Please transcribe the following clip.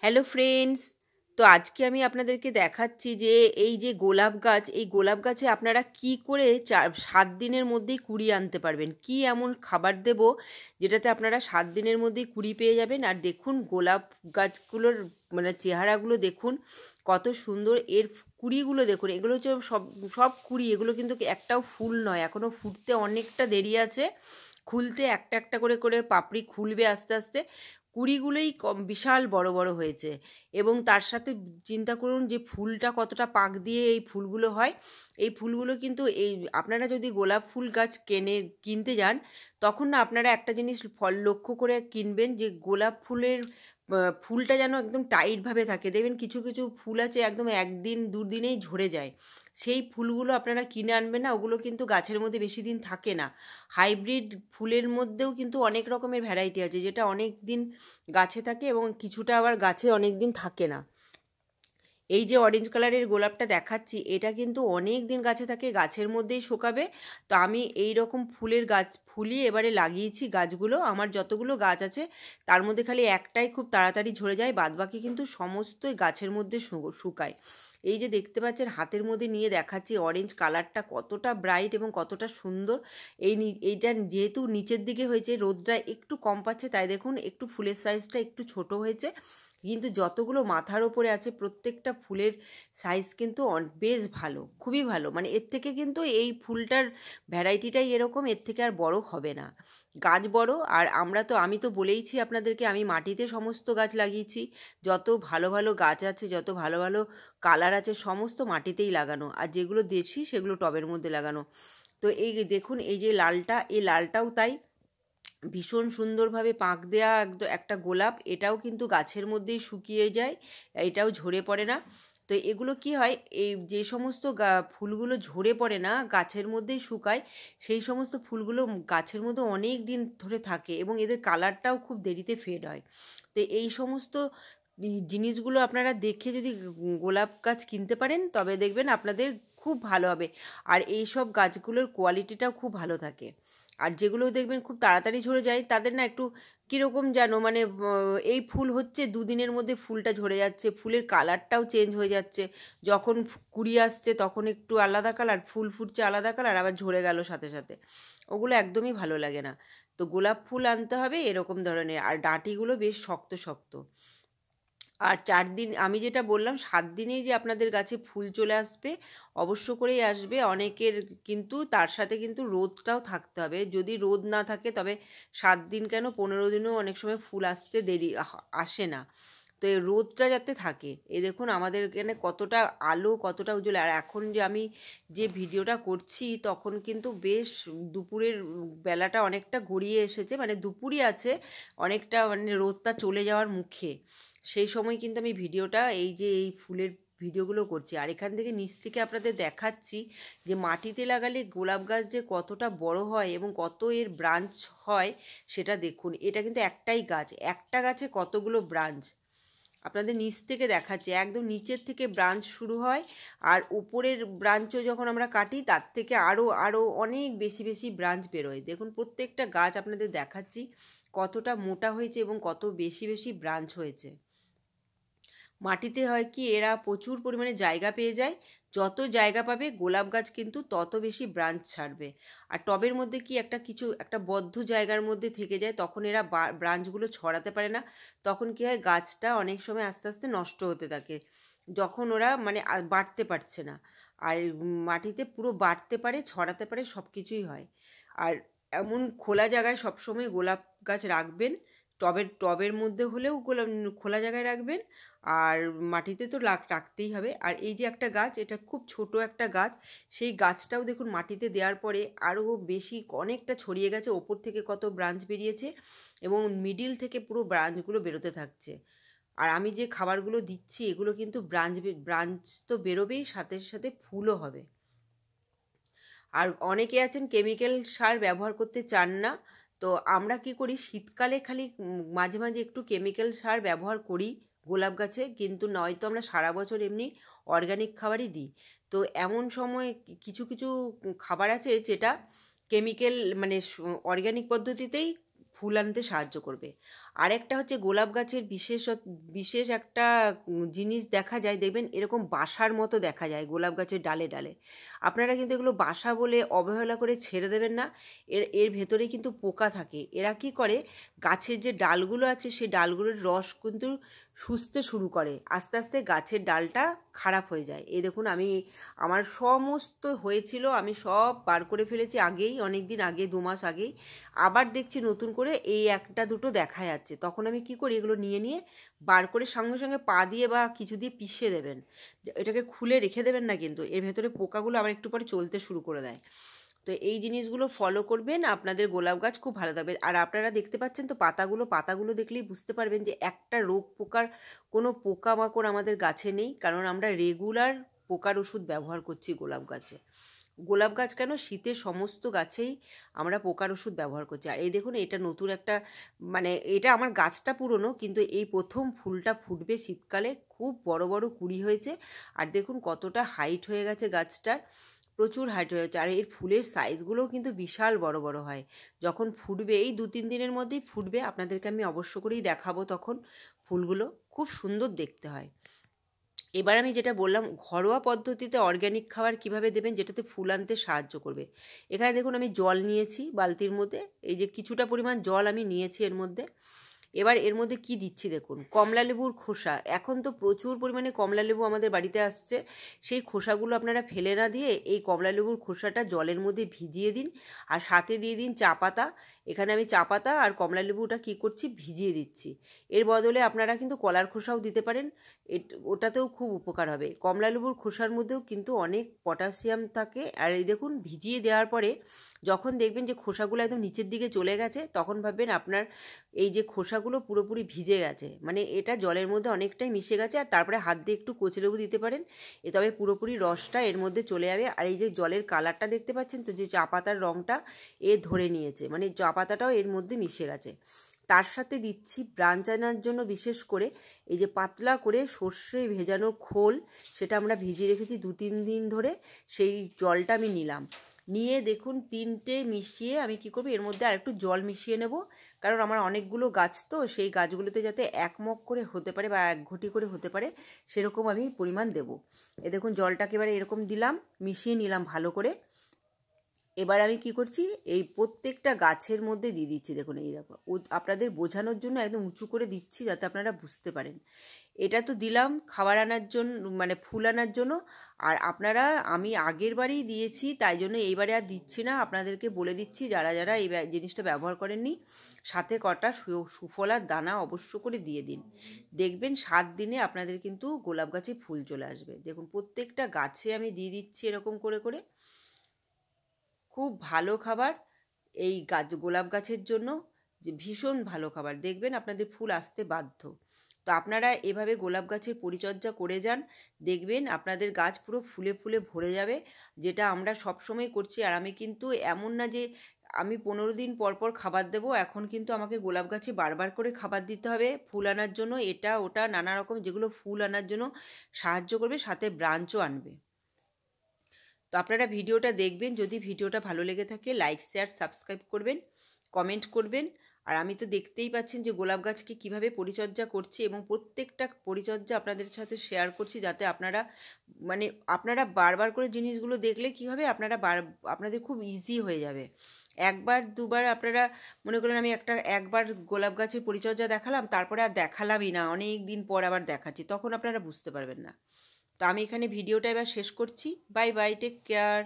Hello friends, তো আজকে আমি আপনাদেরকে দেখাচ্ছি যে এই যে গোলাপ গাছ, এই গোলাপ গাছে আপনারা কি করে 7 দিনের মধ্যেই কুড়ি আনতে পারবেন। কি এমন খাবার দেব যেটাতে আপনারা 7 দিনের মধ্যেই কুড়ি পেয়ে যাবেন। আর দেখুন গোলাপ গাছগুলোর মানে চেহারাগুলো দেখুন কত সুন্দর। এর কুড়িগুলো দেখুন, এগুলো হচ্ছে সব সব কুড়ি, এগুলো কিন্তু একটাও ফুল নয়, এখনও ফুটতে অনেকটা দেরি আছে। খুলতে একটা একটা করে করে পাপড়ি খুলবে আস্তে আস্তে। কুঁড়িগুলোই বিশাল বড় বড় হয়েছে। এবং তার সাথে চিন্তা করুন যে ফুলটা কতটা পাক দিয়ে এই ফুলগুলো হয়। এই ফুলগুলো কিন্তু এই আপনারা যদি গোলাপ ফুল গাছ কিনতে যান, তখন না আপনারা একটা জিনিস ফল লক্ষ্য করে কিনবেন যে গোলাপ ফুলের ফুলটা যেন একদম টাইটভাবে থাকে। দেখবেন কিছু কিছু ফুল আছে একদম একদিন দুদিনেই ঝরে যায়। সেই ফুলগুলো আপনারা কিনে আনবেন না, ওগুলো কিন্তু গাছের মধ্যে বেশি দিন থাকে না। হাইব্রিড ফুলের মধ্যেও কিন্তু অনেক রকমের ভ্যারাইটি আছে, যেটা অনেক দিন গাছে থাকে এবং কিছুটা আবার গাছে অনেক দিন থাকে না। এই যে অরেঞ্জ কালারের গোলাপটা দেখাচ্ছি, এটা কিন্তু অনেক দিন গাছে থাকে, গাছের মধ্যেই শুকাবে। তো আমি এই রকম ফুলের গাছ ফুলিয়ে এবারে লাগিয়েছি গাছগুলো। আমার যতগুলো গাছ আছে তার মধ্যে খালি একটাই খুব তাড়াতাড়ি ঝরে যায়, বাদবাকি কিন্তু সমস্তই গাছের মধ্যে শুকায়। এই যে দেখতে পাচ্ছেন হাতের মধ্যে নিয়ে দেখাচ্ছি অরেঞ্জ কালারটা কতটা ব্রাইট এবং কতটা সুন্দর। এইটা যেহেতু নিচের দিকে হয়েছে, রোদটা একটু কম পাচ্ছে, তাই দেখুন একটু ফুলের সাইজটা একটু ছোট হয়েছে। কিন্তু যতগুলো মাথার ওপরে আছে প্রত্যেকটা ফুলের সাইজ কিন্তু বেশ ভালো, খুবই ভালো। মানে এর থেকে কিন্তু এই ফুলটার ভ্যারাইটিটাই এরকম, এর থেকে আর বড় হবে না। গাছ বড়। আর আমি তো বলেইছি আপনাদেরকে, আমি মাটিতে সমস্ত গাছ লাগিয়েছি। যত ভালো ভালো গাছ আছে, যত ভালো ভালো কালার আছে, সমস্ত মাটিতেই লাগানো। আর যেগুলো দেশি সেগুলো টবের মধ্যে লাগানো। তো এই দেখুন এই যে লালটা, এই লালটাও তাই ভীষণ সুন্দরভাবে পাক দেয়া একটা গোলাপ। এটাও কিন্তু গাছের মধ্যেই শুকিয়ে যায়, এটাও ঝরে পড়ে না। তো এগুলো কি হয়, এই যে সমস্ত ফুলগুলো ঝরে পড়ে না, গাছের মধ্যেই শুকায়, সেই সমস্ত ফুলগুলো গাছের মধ্যে অনেক দিন ধরে থাকে এবং এদের কালারটাও খুব দেরিতে ফেড হয়। তো এই সমস্ত জিনিসগুলো আপনারা দেখে যদি গোলাপ গাছ কিনতে পারেন, তবে দেখবেন আপনাদের খুব ভালো হবে। আর এই সব গাছগুলোর কোয়ালিটিটাও খুব ভালো থাকে। আর যেগুলো দেখবেন খুব তাড়াতাড়ি ঝরে যায়, তাদের না একটু কীরকম যেন মানে এই ফুল হচ্ছে দুদিনের মধ্যে ফুলটা ঝরে যাচ্ছে, ফুলের কালারটাও চেঞ্জ হয়ে যাচ্ছে। যখন কুড়ি আসছে তখন একটু আলাদা কালার, ফুল ফুটছে আলাদা কালার, আবার ঝরে গেল সাথে সাথে। ওগুলো একদমই ভালো লাগে না। তো গোলাপ ফুল আনতে হবে এরকম ধরনের, আর ডাঁটিগুলো বেশ শক্ত শক্ত। আর 4 দিন আমি যেটা বললাম, 7 দিনেই যে আপনাদের গাছে ফুল চলে আসবে, অবশ্য করেই আসবে অনেকের। কিন্তু তার সাথে কিন্তু রোদটাও থাকতে হবে। যদি রোদ না থাকে তবে 7 দিন কেন 15 দিনেও অনেক সময় ফুল আসতে দেরি আসে না। তো এই রোদটা যাতে থাকে। এই দেখুন আমাদের এখানে কতটা আলো, কতটা উজ্জ্বল। আর এখন যে আমি যে ভিডিওটা করছি তখন কিন্তু বেশ দুপুরের বেলাটা অনেকটা গড়িয়ে এসেছে, মানে দুপুরই আছে, অনেকটা মানে রোদটা চলে যাওয়ার মুখে। সেই সময় কিন্তু আমি ভিডিওটা এই যে এই ফুলের ভিডিওগুলো করছি। আর এখান থেকে নিচ থেকে আপনাদের দেখাচ্ছি যে মাটিতে লাগালে গোলাপ গাছ যে কতটা বড় হয় এবং কত এর ব্রাঞ্চ হয় সেটা দেখুন। এটা কিন্তু একটাই গাছ, একটা গাছে কতগুলো ব্রাঞ্চ আপনাদের নিচ থেকে দেখাচ্ছে। একদম নিচের থেকে ব্রাঞ্চ শুরু হয়, আর উপরের ব্রাঞ্চও যখন আমরা কাটি তার থেকে আরও আরও অনেক বেশি বেশি ব্রাঞ্চ বেরোয়। দেখুন প্রত্যেকটা গাছ আপনাদের দেখাচ্ছি কতটা মোটা হয়েছে এবং কত বেশি বেশি ব্রাঞ্চ হয়েছে। মাটিতে হয় কি, এরা প্রচুর পরিমাণে জায়গা পেয়ে যায়। যত জায়গা পাবে গোলাপ গাছ কিন্তু তত বেশি ব্রাঞ্চ ছাড়বে। আর টবের মধ্যে কি একটা বদ্ধ জায়গার মধ্যে থেকে যায়, তখন এরা ব্রাঞ্চগুলো ছড়াতে পারে না। তখন কি হয়, গাছটা অনেক সময় আস্তে আস্তে নষ্ট হতে থাকে, যখন ওরা মানে বাড়তে পারছে না। আর মাটিতে পুরো বাড়তে পারে, ছড়াতে পারে, সব কিছুই হয়। আর এমন খোলা জায়গায় সবসময় গোলাপ গাছ রাখবেন। টবের মধ্যে হলেও খোলা জায়গায় রাখবেন। আর মাটিতে তো রাখতেই হবে। আর এই যে একটা গাছ, এটা খুব ছোট একটা গাছ, সেই গাছটাও দেখুন মাটিতে দেওয়ার পরে আরও বেশি অনেকটা ছড়িয়ে গেছে, ওপর থেকে কত ব্রাঞ্চ বেরিয়েছে এবং মিডিল থেকে পুরো ব্রাঞ্চগুলো বেরোতে থাকছে। আর আমি যে খাবারগুলো দিচ্ছি এগুলো কিন্তু ব্রাঞ্চ তো বেরোবেই, সাথে সাথে ফুলও হবে। আর অনেকে আছেন কেমিক্যাল সার ব্যবহার করতে চান না। তো আমরা কি করি, শীতকালে খালি মাঝে মাঝে একটু কেমিক্যাল সার ব্যবহার করি গোলাপ গাছে, কিন্তু নয়তো আমরা সারা বছর এমনি অর্গানিক খাবারই দিই। তো এমন সময় কিছু কিছু খাবার আছে যেটা কেমিক্যাল মানে অর্গানিক পদ্ধতিতেই ফুল আনতে সাহায্য করবে। আরেকটা হচ্ছে গোলাপ গাছের বিশেষ একটা জিনিস দেখা যায়, দেখবেন এরকম বাসার মতো দেখা যায় গোলাপ গাছের ডালে ডালে। আপনারা কিন্তু এগুলো বাসা বলে অবহেলা করে ছেড়ে দেবেন না। এর ভেতরে কিন্তু পোকা থাকে। এরা কি করে, গাছের যে ডালগুলো আছে সেই ডালগুলোর রস কিন্তু শুষতে শুরু করে, আস্তে আস্তে গাছের ডালটা খারাপ হয়ে যায়। এই দেখুন, আমার সমস্ত হয়েছিল, আমি সব বার করে ফেলেছি আগেই, অনেক দিন আগে, 2 মাস আগেই। আবার দেখছি নতুন করে এই একটা দুটো দেখা যাচ্ছে। তখন আমি কি করি, এগুলো নিয়ে বার করে সঙ্গে সঙ্গে পা দিয়ে বা কিছু দিয়ে পিষে দেবেন। এটাকে খুলে রেখে দেবেন না, কিন্তু এর ভেতরে পোকাগুলো আবার একটু পরে চলতে শুরু করে দেয়। তো এই জিনিসগুলো ফলো করবেন, আপনাদের গোলাপ গাছ খুব ভালো থাকবে। আর আপনারা দেখতে পাচ্ছেন তো পাতাগুলো দেখলেই বুঝতে পারবেন যে একটা রোগ পোকার কোনো পোকামাকড় আমাদের গাছে নেই, কারণ আমরা রেগুলার পোকার ওষুধ ব্যবহার করছি গোলাপ গাছে। গোলাপ গাছ কেন, শীতের সমস্ত গাছেই আমরা পোকার ওষুধ ব্যবহার করছি। আর এই দেখুন, এটা নতুন একটা, মানে এটা আমার গাছটা পুরনো, কিন্তু এই প্রথম ফুলটা ফুটবে শীতকালে, খুব বড় বড় কুঁড়ি হয়েছে। আর দেখুন কতটা হাইট হয়ে গেছে গাছটার, প্রচুর হাইট হয়েছে। আর এর ফুলের সাইজগুলোও কিন্তু বিশাল বড় বড় হয়। যখন ফুটবে, এই 2-3 দিনের মধ্যেই ফুটবে, আপনাদেরকে আমি অবশ্য করেই দেখাবো। তখন ফুলগুলো খুব সুন্দর দেখতে হয়। এবার আমি যেটা বললাম, ঘরোয়া পদ্ধতিতে অর্গ্যানিক খাবার কিভাবে দেবেন যেটাতে ফুল আনতে সাহায্য করবে। এখানে দেখুন আমি জল নিয়েছি বালতির মধ্যে, এই যে কিছুটা পরিমাণ জল আমি নিয়েছি এর মধ্যে। এবার এর মধ্যে কি দিচ্ছি দেখুন, কমলা লেবুর খোসা। এখন তো প্রচুর পরিমাণে কমলা লেবু আমাদের বাড়িতে আসছে। সেই খোসাগুলো আপনারা ফেলে না দিয়ে এই কমলা লেবুর খোসাটা জলের মধ্যে ভিজিয়ে দিন, আর সাথে দিয়ে দিন চা পাতা। এখানে আমি চা পাতা আর কমলা লেবুটা কী করছি, ভিজিয়ে দিচ্ছি। এর বদলে আপনারা কিন্তু কলার খোসাও দিতে পারেন, ওটাতেও খুব উপকার হবে। কমলা লেবুর খোসার মধ্যেও কিন্তু অনেক পটাশিয়াম থাকে। আর এই দেখুন, ভিজিয়ে দেওয়ার পরে যখন দেখবেন যে খোসাগুলো একদম নিচের দিকে চলে গেছে, তখন ভাববেন আপনার এই যে খোসাগুলো পুরোপুরি ভিজে গেছে, মানে এটা জলের মধ্যে অনেকটাই মিশে গেছে। আর তারপরে হাত দিয়ে একটু কচি লেবু দিতে পারেন, তবে পুরোপুরি রসটা এর মধ্যে চলে যাবে। আর এই যে জলের কালারটা দেখতে পাচ্ছেন তো, যে চা পাতার রঙটা এ ধরে নিয়েছে, মানে চা পাতাটাও এর মধ্যে মিশে গেছে। তার সাথে দিচ্ছি ব্রাঞ্চ আনার জন্য বিশেষ করে এই যে পাতলা করে সর্ষে ভেজানোর খোল, সেটা আমরা ভিজিয়ে রেখেছি 2-3 দিন ধরে। সেই জলটা আমি নিলাম, নিয়ে দেখুন 3টে মিশিয়ে আমি কি করব, এর মধ্যে আর একটু জল মিশিয়ে নেব। কারণ আমার অনেকগুলো গাছ তো, সেই গাছগুলোতে যাতে 1 মগ করে হতে পারে বা 1 ঘটি করে হতে পারে, সেরকম আমি পরিমাণ দেব। এ দেখুন জলটাকে এবারে এরকম দিলাম, মিশিয়ে নিলাম ভালো করে। এবার আমি কি করছি, এই প্রত্যেকটা গাছের মধ্যে দিয়ে দিচ্ছি। দেখুন এই দেখো, আপনাদের বোঝানোর জন্য একদম উঁচু করে দিচ্ছি যাতে আপনারা বুঝতে পারেন। এটা তো দিলাম খাবার আনার জন্য, মানে ফুল আনার জন্য। আর আপনারা, আমি আগের বারেই দিয়েছি, তাই জন্য এইবারে আর দিচ্ছি না। আপনাদেরকে বলে দিচ্ছি, যারা যারা এই জিনিসটা ব্যবহার করেননি, সাথে কটা সুফলার দানা অবশ্য করে দিয়ে দিন। দেখবেন 7 দিনে আপনাদের কিন্তু গোলাপ গাছে ফুল চলে আসবে। দেখুন প্রত্যেকটা গাছে আমি দিয়ে দিচ্ছি এরকম করে করে। খুব ভালো খাবার এই গোলাপ গাছের জন্য, যে ভীষণ ভালো খাবার, দেখবেন আপনাদের ফুল আসতে বাধ্য। তো আপনারা এভাবে গোলাপ গাছের পরিচর্যা করে যান, দেখবেন আপনাদের গাছ পুরো ফুলে ফুলে ভরে যাবে, যেটা আমরা সবসময় করছি। আর আমি কিন্তু এমন না যে আমি 15 দিন পর পর খাবার দেবো, এখন কিন্তু আমাকে গোলাপ গাছে বারবার করে খাবার দিতে হবে ফুল আনার জন্য, এটা ওটা নানা রকম যেগুলো ফুল আনার জন্য সাহায্য করবে, সাথে ব্রাঞ্চও আনবে। তো আপনারা ভিডিওটা দেখবেন, যদি ভিডিওটা ভালো লেগে থাকে লাইক শেয়ার সাবস্ক্রাইব করবেন, কমেন্ট করবেন। আর আমি তো দেখতেই পাচ্ছেন যে গোলাপ গাছকে কিভাবে পরিচর্যা করছি, এবং প্রত্যেকটা পরিচর্যা আপনাদের সাথে শেয়ার করছি, যাতে আপনারা বারবার করে জিনিসগুলো দেখলে কি হবে, আপনাদের খুব ইজি হয়ে যাবে। 1-2বার আপনারা মনে করেন, আমি একবার গোলাপ গাছের পরিচর্যা দেখালাম, তারপরে আর দেখালামই না, অনেক দিন পর আবার দেখাচ্ছি, তখন আপনারা বুঝতে পারবেন না। তো আমি এখানে ভিডিওটা এবার শেষ করছি। Bye bye, take care.